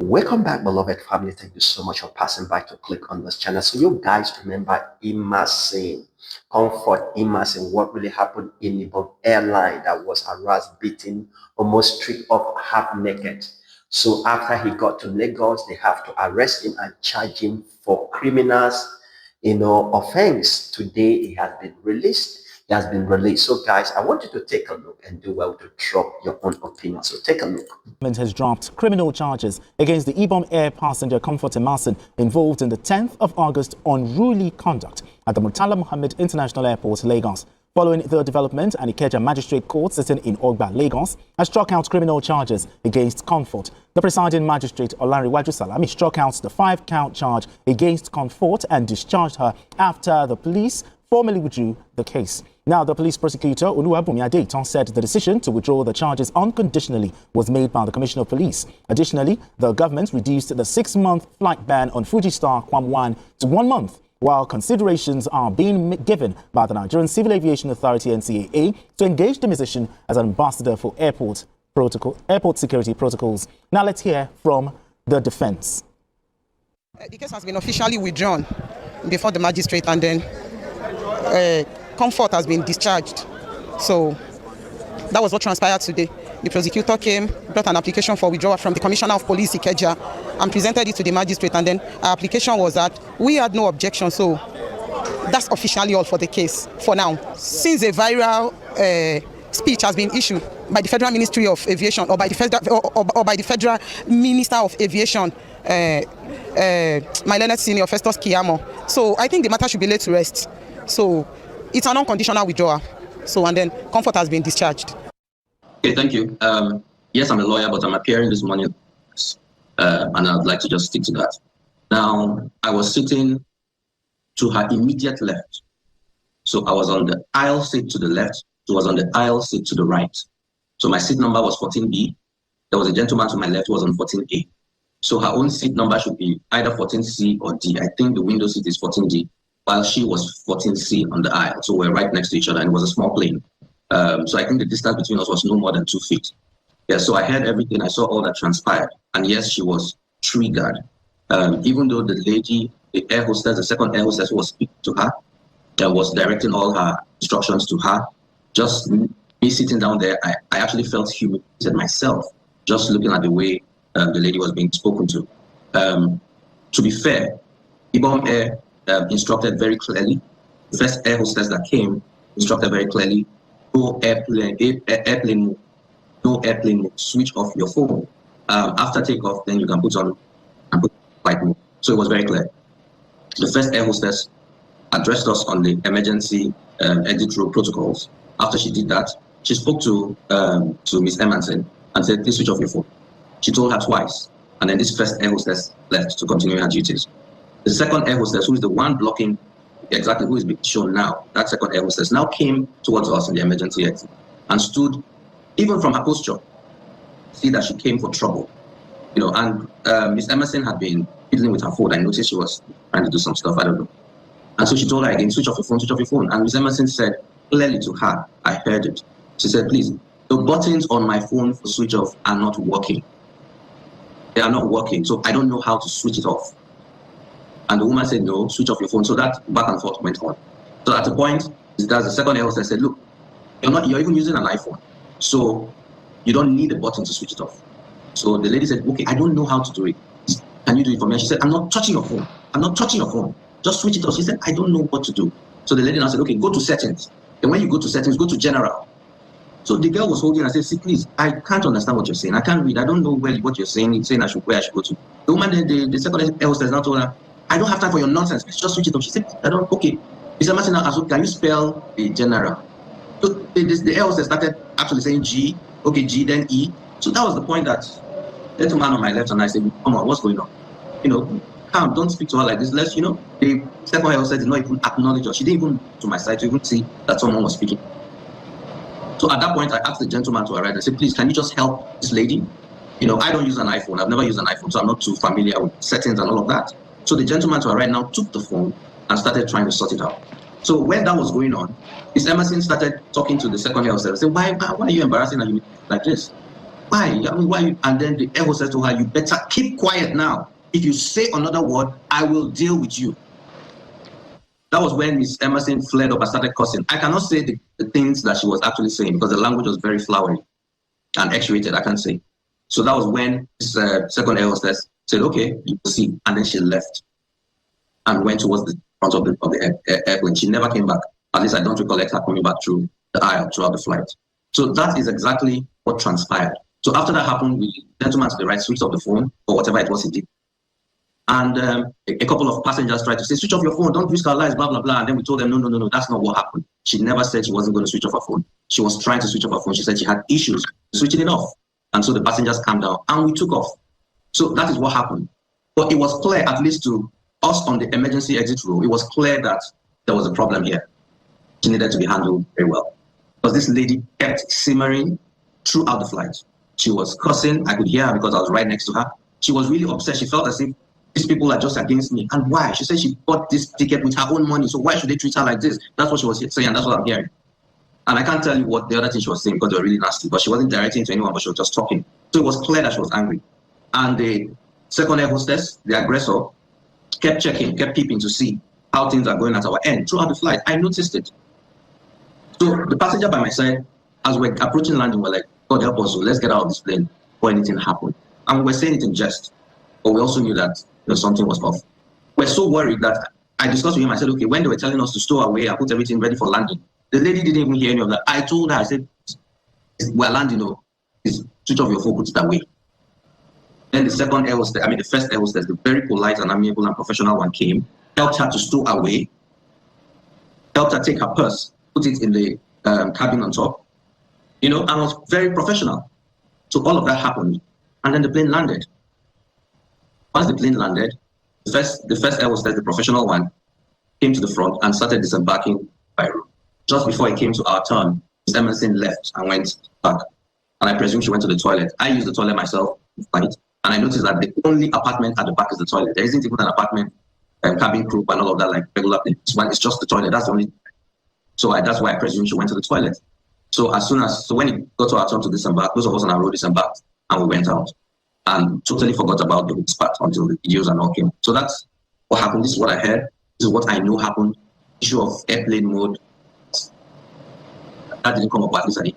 Welcome back, beloved family. Thank you so much for passing by to click on this channel. So you guys remember Emmason, Comfort Emmason, what really happened in the airline that was harassed, beaten, almost stripped off half naked. So after he got to Lagos, they have to arrest him and charge him for criminals, offense. Today he has been released. He has been released. So guys, I want you to take a look and do well to drop your own opinion. So take a look. Government has dropped criminal charges against the Ibom Air passenger Comfort Emmason involved in the 10th of August unruly conduct at the Murtala Muhammed International Airport, Lagos. Following the development, an Ikeja Magistrate Court sitting in Ogba, Lagos, has struck out criminal charges against Comfort. The presiding magistrate, Olanrewaju Salami, struck out the 5-count charge against Comfort and discharged her after the police formally withdrew the case. Now, the police prosecutor, Oluwabunmi Adeitan, said the decision to withdraw the charges unconditionally was made by the Commissioner of Police. Additionally, the government reduced the 6-month flight ban on Fuji Star Kwam to 1 month, while considerations are being given by the Nigerian Civil Aviation Authority, NCAA, to engage the musician as an ambassador for airport security protocols. Now, let's hear from the defense. The case has been officially withdrawn before the magistrate, and then Comfort has been discharged. So that was what transpired today. The prosecutor came, brought an application for withdrawal from the Commissioner of Police, Ikeja, and presented it to the magistrate. And then our application was that we had no objection. So that's officially all for the case for now. Since a viral speech has been issued by the Federal Ministry of Aviation or by the Federal Minister of Aviation, my learned senior Festus Kiyamo. So I think the matter should be laid to rest. So it's an unconditional withdrawal. So, and then Comfort has been discharged. Okay, thank you. Yes, I'm a lawyer, but I'm appearing this morning, and I'd like to just stick to that. Now, I was sitting to her immediate left. So I was on the aisle seat to the left. She was on the aisle seat to the right. So my seat number was 14B. There was a gentleman to my left who was on 14A. So her own seat number should be either 14C or D. I think the window seat is 14D, while she was 14C on the aisle. So we're right next to each other, and it was a small plane. So I think the distance between us was no more than 2 feet. Yeah, so I heard everything. I saw all that transpired. And yes, she was triggered. Even though the lady, the air hostess, the second air hostess who was speaking to her, was directing all her instructions to her, just me sitting down there, I actually felt humiliated myself, just looking at the way the lady was being spoken to. To be fair, Ibom Air instructed very clearly. The first air hostess that came instructed very clearly, no airplane mode, switch off your phone. After takeoff, then you can put on and put flight mode. So it was very clear. The first air hostess addressed us on the emergency exit row protocols. After she did that, she spoke to Miss Emmason and said, please switch off your phone. She told her twice, and then this first air hostess left to continue her duties. The second air hostess, who is the one blocking exactly who is being shown now, that second air hostess now came towards us in the emergency exit and stood, even from her posture, see that she came for trouble. And Miss Emmason had been fiddling with her phone. I noticed she was trying to do some stuff, I don't know. And so she told her again, switch off your phone, switch off your phone. And Miss Emmason said clearly to her, I heard it. She said, please, the buttons on my phone for switch off are not working. They are not working, so I don't know how to switch it off. And the woman said, no, switch off your phone. So that back and forth went on. So at a point, the second air hostess said, look, you're even using an iPhone. So you don't need a button to switch it off. So the lady said, okay, I don't know how to do it. Can you do it for me? And she said, I'm not touching your phone. I'm not touching your phone. Just switch it off. She said, I don't know what to do. So the lady now said, okay, go to settings. And when you go to settings, go to general. So the girl was holding and said, see, please, I can't understand what you're saying. I can't read. I don't know what you're saying. It's saying where I should go to. The woman, the second air hostess now told her, I don't have time for your nonsense. Please just switch it off. She said, okay. Mr. Martin now asked, can you spell the general? So the air hostess started actually saying G, okay, G, then E. So that was the point that the gentleman on my left and I said, come on, what's going on? Calm, don't speak to her like this. The second air hostess did not even acknowledge her. She didn't even to my side to even see that someone was speaking. So at that point, I asked the gentleman to arrive. I said, please, can you just help this lady? I don't use an iPhone. I've never used an iPhone, so I'm not too familiar with settings and all of that. So the gentleman to arrive now took the phone and started trying to sort it out. So when that was going on, Miss Emmason started talking to the second air hostess. I said, why are you embarrassing her like this? Why? I mean, why? And then the air hostess told her, you better keep quiet now. If you say another word, I will deal with you. That was when Miss Emmason flared up and started cussing. I cannot say the things that she was actually saying because the language was very flowery and X-rated, I can't say. So that was when this second air hostess said, okay, you will see. And then she left and went towards the front of the airplane. She never came back. At least I don't recollect her coming back through the aisle throughout the flight. So that is exactly what transpired. So after that happened, the gentleman to the right switched off the phone or whatever it was he did. And a couple of passengers tried to say, switch off your phone, don't risk our lives, blah, blah, blah. And then we told them, no, that's not what happened. She never said she wasn't going to switch off her phone. She was trying to switch off her phone. She said she had issues switching it off. And so the passengers calmed down and we took off. So that is what happened. But it was clear, at least to us on the emergency exit row, it was clear that there was a problem here. She needed to be handled very well. Because this lady kept simmering throughout the flight. She was cussing. I could hear her because I was right next to her. She was really upset. She felt as if these people are just against me. And why? She said she bought this ticket with her own money. So why should they treat her like this? That's what she was saying. And that's what I'm hearing. And I can't tell you what the other thing she was saying because they were really nasty. But she wasn't directing to anyone, but she was just talking. So it was clear that she was angry. And the second air hostess, the aggressor, kept checking, kept peeping to see how things are going at our end throughout the flight. I noticed it. So the passenger by my side, as we're approaching landing, we're like, God help us, so let's get out of this plane before anything happened. And we were saying it in jest, but we also knew that something was off. We're so worried that I discussed with him. I said, okay, when they were telling us to stow away and put everything ready for landing, the lady didn't even hear any of that. I told her, I said, we're landing, switch off your phone, put it away. Then the second air hostess, the first air hostess, the very polite and amiable and professional one came, helped her to stow away, helped her take her purse, put it in the cabin on top, and was very professional. So all of that happened, and then the plane landed. Once the plane landed, the first air hostess, the professional one, came to the front and started disembarking by room. Just before it came to our turn, Ms. Emmason left and went back. And I presume she went to the toilet. I used the toilet myself, and I noticed that the only apartment at the back is the toilet. There isn't even an apartment, cabin crew and all of that like regular things. It's just the toilet. That's the only. So that's why I presume she went to the toilet. So when it got to our turn to disembark, those of us on our road disembarked and we went out and totally forgot about the part until the videos and all came. So that's what happened. This is what I heard. This is what I know happened. Issue of airplane mode. That didn't come up at least.